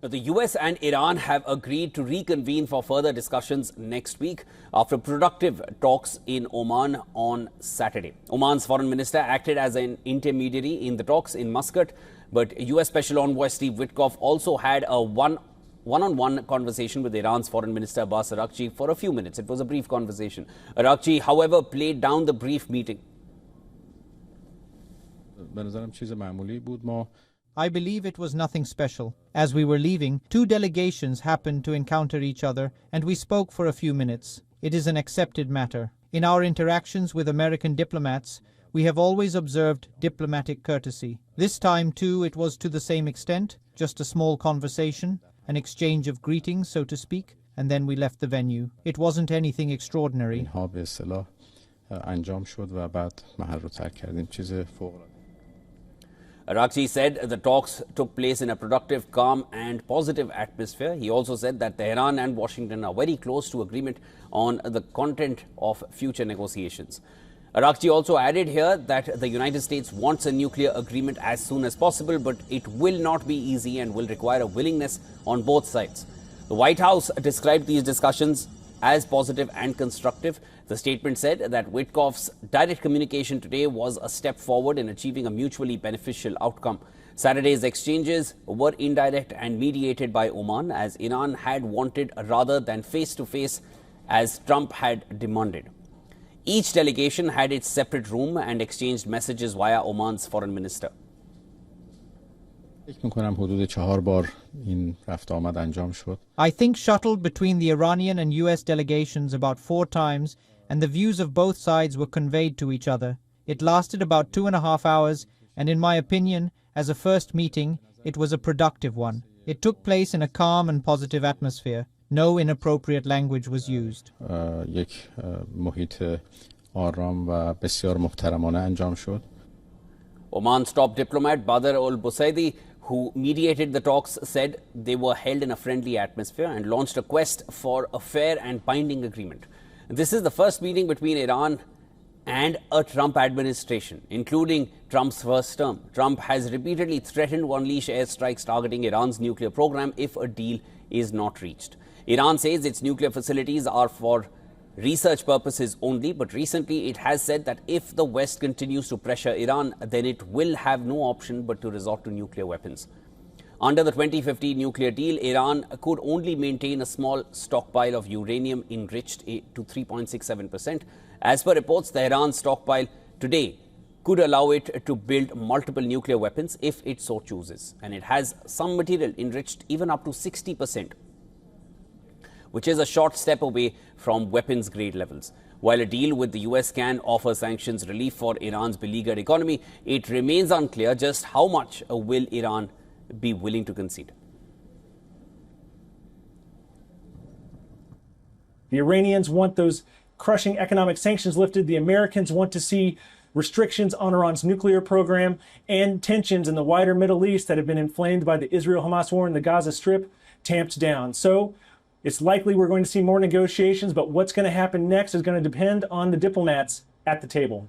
The US and Iran have agreed to reconvene for further discussions next week after productive talks in Oman on Saturday. Oman's foreign minister acted as an intermediary in the talks in Muscat, but US Special Envoy Steve Witkoff also had a one-on-one conversation with Iran's foreign minister Abbas Araghchi for a few minutes. It was a brief conversation. Araghchi, however, played down the brief meeting. I believe it was nothing special. As we were leaving, two delegations happened to encounter each other, and we spoke for a few minutes. It is an accepted matter. In our interactions with American diplomats, we have always observed diplomatic courtesy. This time, too, it was to the same extent, just a small conversation, an exchange of greetings, so to speak, and then we left the venue. It wasn't anything extraordinary. Araghchi said the talks took place in a productive, calm and positive atmosphere. He also said that Tehran and Washington are very close to agreement on the content of future negotiations. Araghchi also added here that the United States wants a nuclear agreement as soon as possible, but it will not be easy and will require a willingness on both sides. The White House described these discussions as positive and constructive. The statement said that Witkoff's direct communication today was a step forward in achieving a mutually beneficial outcome. Saturday's exchanges were indirect and mediated by Oman, as Iran had wanted rather than face-to-face as Trump had demanded. Each delegation had its separate room and exchanged messages via Oman's foreign minister. I think shuttled between the Iranian and US delegations about 4 times, and the views of both sides were conveyed to each other. It lasted about 2.5 hours, and in my opinion, as a first meeting, it was a productive one. It took place in a calm and positive atmosphere. No inappropriate language was used. Oman's top diplomat Badr al-Busaidi, who mediated the talks, said they were held in a friendly atmosphere and launched a quest for a fair and binding agreement. This is the first meeting between Iran and a Trump administration, including Trump's first term. Trump has repeatedly threatened to unleash airstrikes targeting Iran's nuclear program if a deal is not reached. Iran says its nuclear facilities are for research purposes only, but recently it has said that if the West continues to pressure Iran, then it will have no option but to resort to nuclear weapons. Under the 2015 nuclear deal, Iran could only maintain a small stockpile of uranium enriched to 3.67%. As per reports, Tehran's stockpile today could allow it to build multiple nuclear weapons if it so chooses. And it has some material enriched even up to 60%. Which is a short step away from weapons-grade levels. While a deal with the US can offer sanctions relief for Iran's beleaguered economy, it remains unclear just how much will Iran be willing to concede. The Iranians want those crushing economic sanctions lifted. The Americans want to see restrictions on Iran's nuclear program, and tensions in the wider Middle East that have been inflamed by the Israel-Hamas war in the Gaza Strip tamped down. So it's likely we're going to see more negotiations, but what's going to happen next is going to depend on the diplomats at the table.